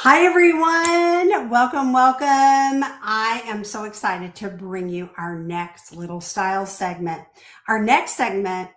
Hi, everyone. Welcome, welcome. I am so excited to bring you our next little style segment. Our next segment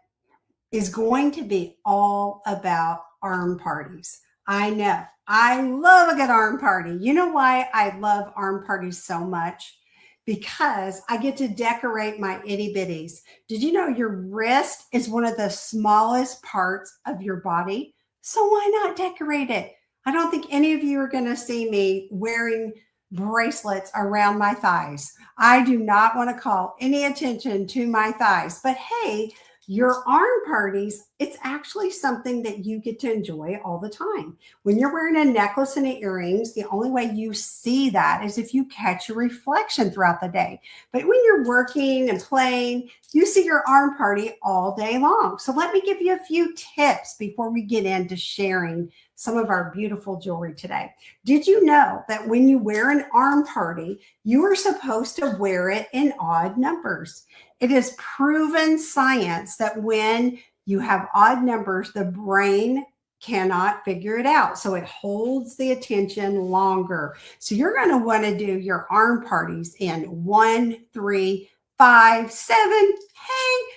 is going to be all about arm parties. I know I love a good arm party. You know why I love arm parties so much? Because I get to decorate my itty bitties. Did you know your wrist is one of the smallest parts of your body? So why not decorate it? I don't think any of you are going to see me wearing bracelets around my thighs. I do not want to call any attention to my thighs. But hey, your arm parties, it's actually something that you get to enjoy all the time. When you're wearing a necklace and earrings, the only way you see that is if you catch your reflection throughout the day. But when you're working and playing, you see your arm party all day long. So let me give you a few tips before we get into sharing some of our beautiful jewelry today. Did you know that when you wear an arm party, you are supposed to wear it in odd numbers? It is proven science that when you have odd numbers, the brain cannot figure it out. So it holds the attention longer. So you're going to want to do your arm parties in 1, 3, 5, 7. Hey,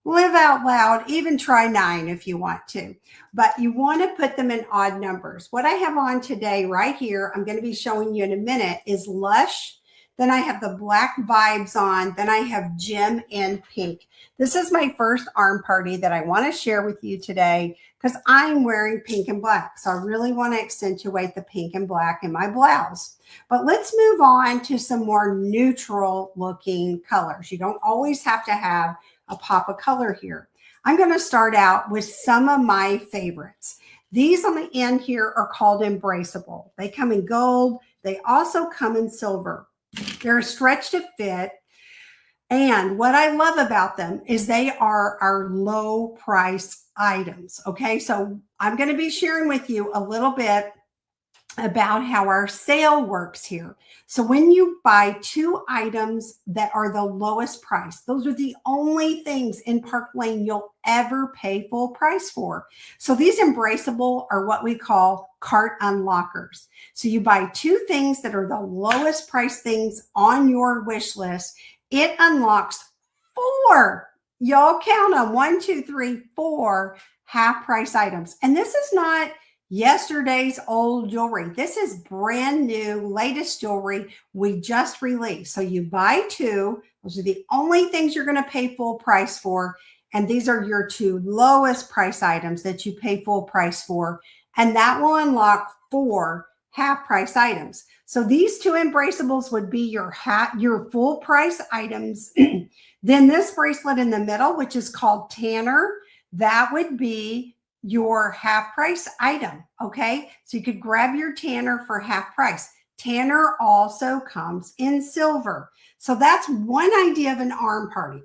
live out loud, even try 9 if you want to, but you want to put them in odd numbers. What I have on today right here, I'm going to be showing you in a minute, is Lush. Then I have the Black Vibes on. Then I have Gem in Pink. This is my first arm party that I want to share with you today because I'm wearing pink and black. So I really want to accentuate the pink and black in my blouse. But let's move on to some more neutral looking colors. You don't always have to have a pop of color here. I'm going to start out with some of my favorites. These on the end here are called embraceable. They come in gold. They also come in silver. They're stretched to fit. And what I love about them is they are our low price items. Okay. So I'm going to be sharing with you a little bit about how our sale works here. So when you buy 2 items that are the lowest price, those are the only things in Park Lane you'll ever pay full price for. So these embraceable are what we call cart unlockers. So you buy 2 things that are the lowest price things on your wish list. It unlocks 4. Y'all count them: 1, 2, 3, 4 half price items. And this is not yesterday's old jewelry. This is brand new, latest jewelry we just released. So you buy 2. Those are the only things you're going to pay full price for. And these are your 2 lowest price items that you pay full price for. And that will unlock 4 half price items. So these 2 embraceables would be your full price items. Then this bracelet in the middle, which is called Tanner, that would be your half price item. Okay. So you could grab your Tanner for half price. Tanner also comes in silver. So that's one idea of an arm party.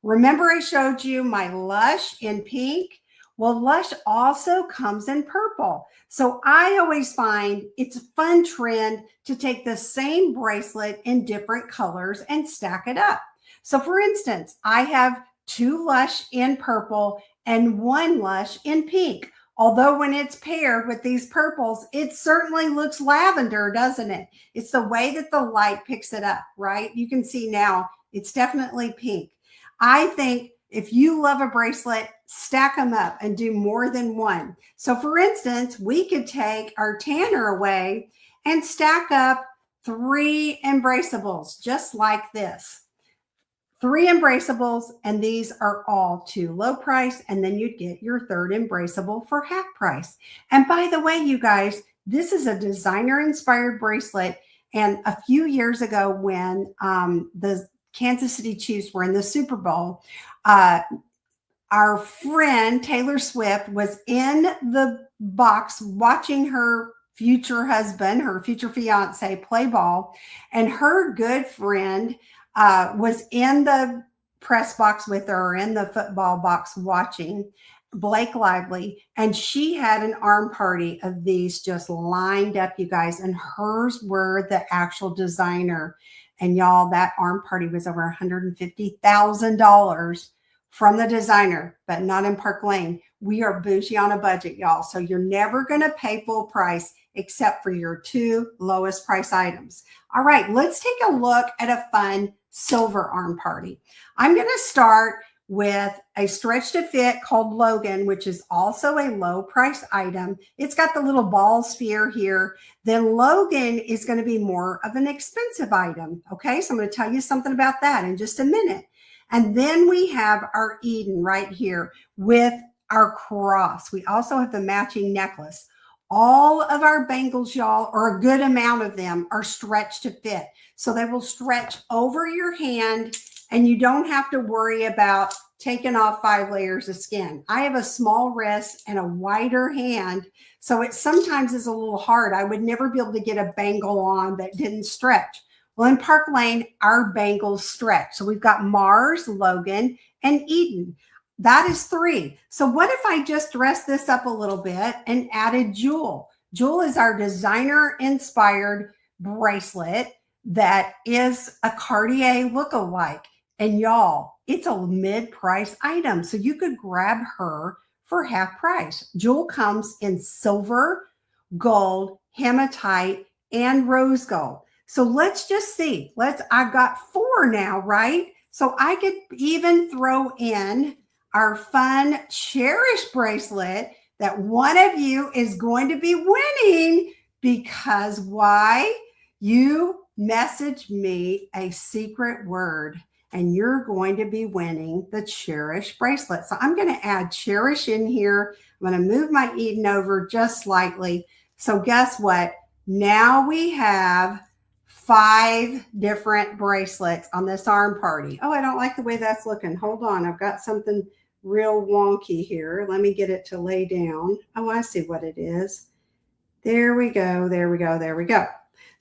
Remember I showed you my Lush in pink? Well, Lush also comes in purple. So I always find it's a fun trend to take the same bracelet in different colors and stack it up. So for instance, I have 2 Lush in purple and 1 Lush in pink. Although when it's paired with these purples, it certainly looks lavender, doesn't it? It's the way that the light picks it up, right? You can see now it's definitely pink. I think if you love a bracelet, stack them up and do more than 1. So for instance, we could take our Tanner away and stack up 3 embraceables just like this. 3 embraceables, and these are all 2 low price, and then you'd get your 3rd embraceable for half price. And by the way, you guys, this is a designer inspired bracelet. And a few years ago when the Kansas City Chiefs were in the Super Bowl, our friend Taylor Swift was in the box watching her future husband, her future fiance, play ball, and her good friend was in the press box with her, in the football box watching, Blake Lively, and she had an arm party of these just lined up, you guys, and hers were the actual designer. And y'all, that arm party was over $150,000 from the designer, but not in Park Lane. we are bougie on a budget, y'all. So you're never going to pay full price except for your 2 lowest price items. All right, let's take a look at a fun silver arm party. I'm going to start with a stretch to fit called Logan, which is also a low price item. It's got the little ball sphere here. Then Logan is going to be more of an expensive item. Okay, so I'm going to tell you something about that in just a minute. And then we have our Eden right here with our cross. We also have the matching necklace. All of our bangles, y'all, or a good amount of them, are stretch to fit. So they will stretch over your hand and you don't have to worry about taking off 5 layers of skin. I have a small wrist and a wider hand, so it sometimes is a little hard. I would never be able to get a bangle on that didn't stretch. Well, in Park Lane, our bangles stretch. So we've got Mars, Logan, and Eden. That is 3. So what if I just dressed this up a little bit and added Jewel? Jewel is our designer-inspired bracelet that is a Cartier look-alike. And y'all, it's a mid-price item. So you could grab her for half price. Jewel comes in silver, gold, hematite, and rose gold. So let's just see. I've got 4 now, right? So I could even throw in our fun Cherish bracelet that one of you is going to be winning because why? You messaged me a secret word and you're going to be winning the Cherish bracelet. So I'm going to add Cherish in here. I'm going to move my Eden over just slightly. So guess what? Now we have 5 different bracelets on this arm party. Oh, I don't like the way that's looking. Hold on. I've got something real wonky here. Let me get it to lay down. Oh, I see what it is. There we go. There we go. There we go.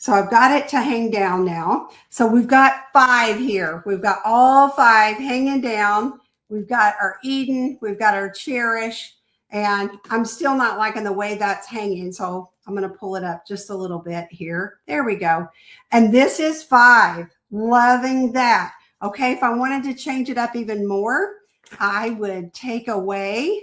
So I've got it to hang down now. So we've got 5 here. We've got all 5 hanging down. We've got our Eden. We've got our Cherish. And I'm still not liking the way that's hanging. So I'm going to pull it up just a little bit here. There we go. And this is 5. Loving that. Okay, if I wanted to change it up even more, I would take away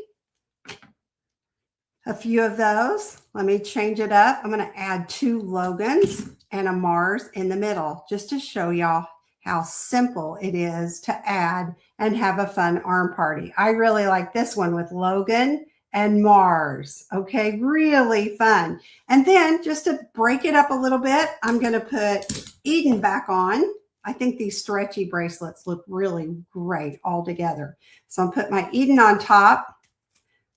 a few of those. Let me change it up. I'm going to add 2 Logans and a Mars in the middle just to show y'all how simple it is to add and have a fun arm party. I really like this one with Logan and Mars. Okay, really fun. And then just to break it up a little bit, I'm going to put Eden back on. I think these stretchy bracelets look really great all together. So I'll put my Eden on top.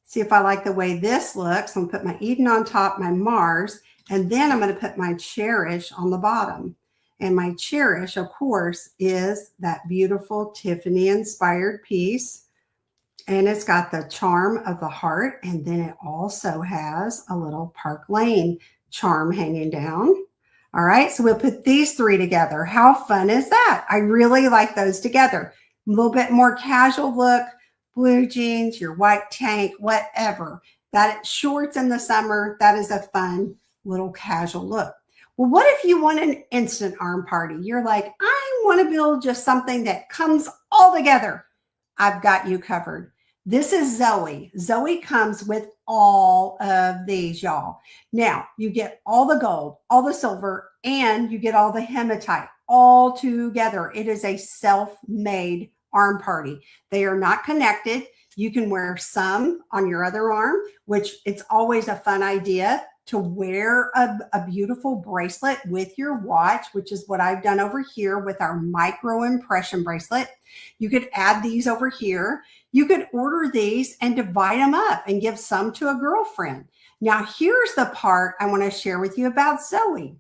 See if I like the way this looks. I'm going to put my Eden on top, my Mars, and then I'm going to put my Cherish on the bottom. And my Cherish, of course, is that beautiful Tiffany-inspired piece. And it's got the charm of the heart. And then it also has a little Park Lane charm hanging down. All right, so we'll put these 3 together. How fun is that? I really like those together. A little bit more casual look. Blue jeans, your white tank, whatever. That shorts in the summer, that is a fun little casual look. Well, what if you want an instant arm party? You're like, I want to build just something that comes all together. I've got you covered. This is Zoe. Zoe comes with all of these, y'all. Now, you get all the gold, all the silver, and you get all the hematite all together. It is a self-made arm party. They are not connected. You can wear some on your other arm, which it's always a fun idea to wear a beautiful bracelet with your watch, which is what I've done over here with our micro impression bracelet. You could add these over here. You could order these and divide them up and give some to a girlfriend. Now, here's the part I want to share with you about Zoe.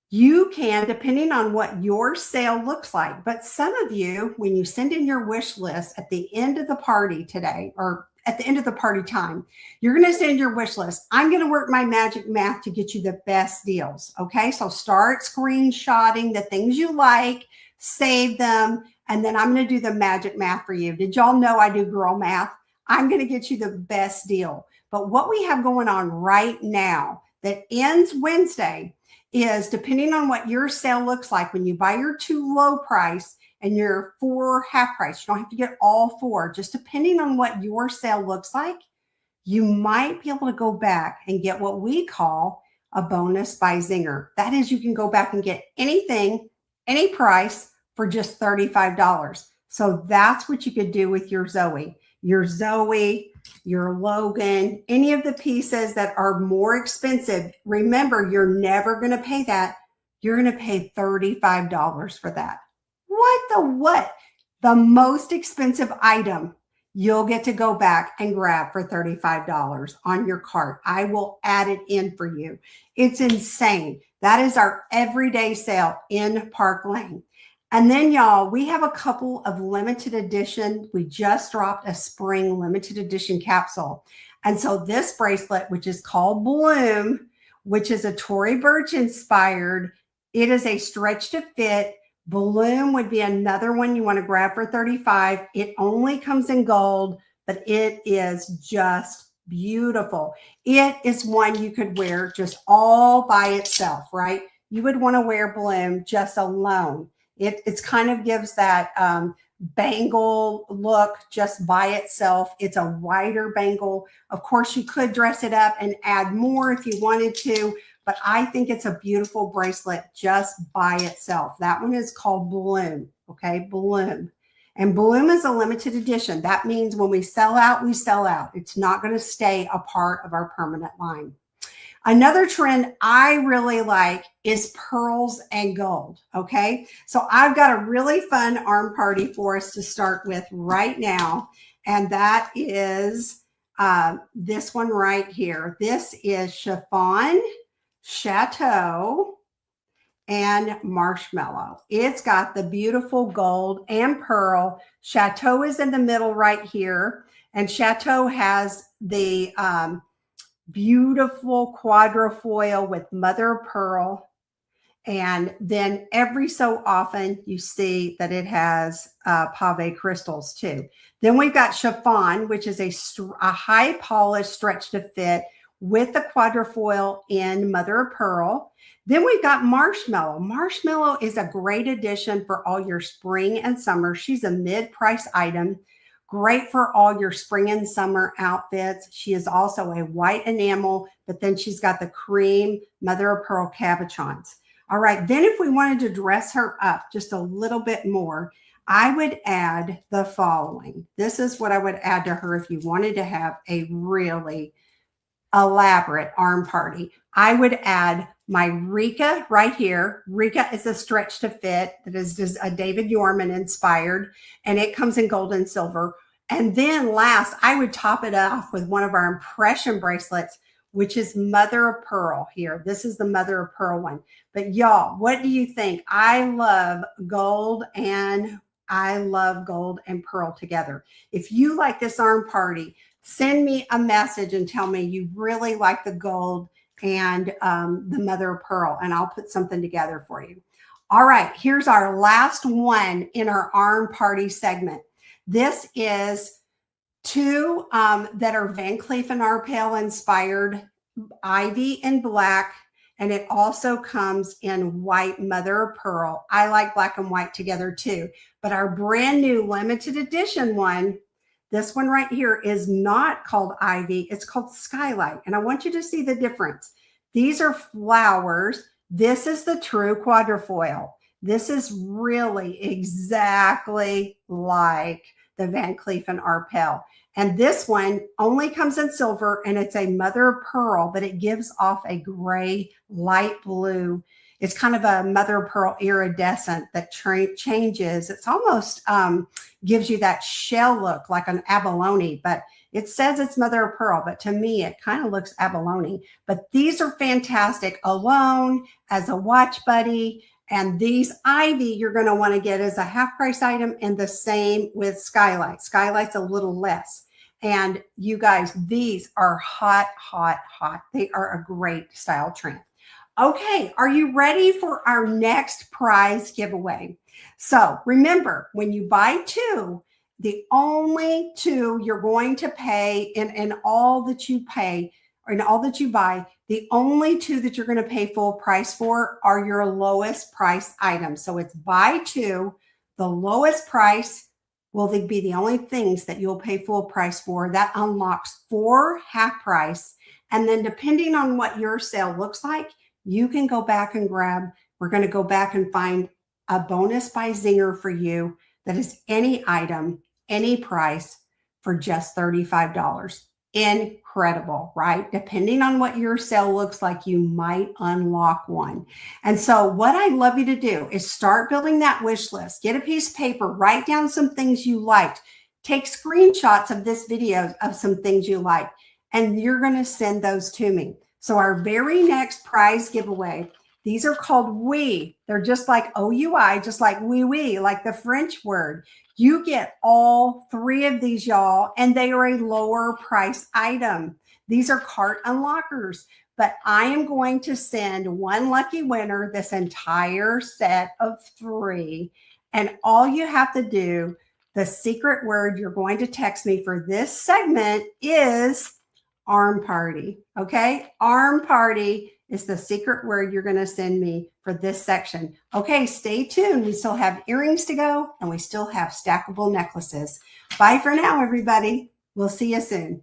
You can, depending on what your sale looks like, but some of you, when you send in your wish list at the end of the party today, or at the end of the party time, you're going to send your wish list. I'm going to work my magic math to get you the best deals. Okay, so start screenshotting the things you like, save them, and then I'm going to do the magic math for you. Did y'all know I do girl math? I'm going to get you the best deal. But what we have going on right now that ends Wednesday is, depending on what your sale looks like, when you buy your 2 low price and you're 4 half price. You don't have to get all 4. Just depending on what your sale looks like, you might be able to go back and get what we call a bonus by Zinger. That is, you can go back and get anything, any price for just $35. So that's what you could do with your Zoe, your Logan, any of the pieces that are more expensive. Remember, you're never going to pay that. You're going to pay $35 for that. What? The most expensive item you'll get to go back and grab for $35 on your cart. I will add it in for you. It's insane. That is our everyday sale in Park Lane. And then, y'all, we have a couple of limited edition. We just dropped a spring limited edition capsule. And so this bracelet, which is called Bloom, which is a Tory Burch inspired, it is a stretch to fit. Bloom would be another one you want to grab for $35. It only comes in gold, but it is just beautiful. It is one you could wear just all by itself, right? You would want to wear Bloom just alone. It's kind of gives that bangle look just by itself. It's a wider bangle. Of course, you could dress it up and add more if you wanted to, but I think it's a beautiful bracelet just by itself. That one is called Bloom, okay? Bloom. And Bloom is a limited edition. That means when we sell out, we sell out. It's not going to stay a part of our permanent line. Another trend I really like is pearls and gold, okay? So I've got a really fun arm party for us to start with right now, and that is this one right here. This is Chiffon, Chateau, and Marshmallow. It's got the beautiful gold and pearl. Chateau is in the middle right here, and Chateau has the beautiful quadrifoil with mother of pearl. And then every so often you see that it has pave crystals too. Then we've got Chiffon, which is a high polished stretch to fit with the quadrifoil in mother of pearl. Then we've got Marshmallow. Marshmallow is a great addition for all your spring and summer. She's a mid-price item. Great for all your spring and summer outfits. She is also a white enamel, but then she's got the cream mother of pearl cabochons. All right, then if we wanted to dress her up just a little bit more, I would add the following. This is what I would add to her if you wanted to have a really elaborate arm party. I would add my Rika right here. Rika is a stretch to fit that is just a David Yorman inspired, and it comes in gold and silver. And then last, I would top it off with one of our impression bracelets, which is mother of pearl here. This is the mother of pearl one. But y'all, what do you think? I love gold and pearl together. If you like this arm party, send me a message and tell me you really like the gold and the mother of pearl, and I'll put something together for you. All right, here's our last one in our arm party segment. This is two that are Van Cleef & Arpels inspired, ivy in black, and it also comes in white mother of pearl. I like black and white together too, but our brand new limited edition one, this one right here, is not called ivy, it's called skylight. And I want you to see the difference. These are flowers. This is the true quadrifoil. This is really exactly like the Van Cleef & Arpels. And this one only comes in silver, and it's a mother of pearl, but it gives off a gray, light blue. It's kind of a mother of pearl iridescent that changes. It's almost gives you that shell look like an abalone, but it says it's mother of pearl, but to me, it kind of looks abalone. But these are fantastic alone, as a watch buddy. And these ivy, you're going to want to get as a half price item, and the same with skylight. Skylight's a little less. And you guys, these are hot, hot, hot. They are a great style trend. Okay, are you ready for our next prize giveaway? So remember, when you buy two, the only two you're going to pay in all that you pay, or in all that you buy, the only two that you're going to pay full price for are your lowest price items. So it's buy two, The lowest price will be the only things that you'll pay full price for. That unlocks 4 half price. And then depending on what your sale looks like, you can go back and grab, we're going to go back and find a bonus by Zinger for you that is any item, any price for just $35. Incredible, right? Depending on what your sale looks like, you might unlock one. And so what I'd love you to do is start building that wish list. Get a piece of paper, write down some things you liked, take screenshots of this video of some things you liked, and you're going to send those to me. So our very next prize giveaway, these are called oui. They're just like OUI, just like oui, like the French word. You get all 3 of these, y'all, and they are a lower price item. These are cart unlockers, but I am going to send one lucky winner this entire set of 3. And all you have to do, the secret word you're going to text me for this segment is arm party. Okay. Arm party is the secret word you're going to send me for this section. Okay. Stay tuned. We still have earrings to go and we still have stackable necklaces. Bye for now, everybody. We'll see you soon.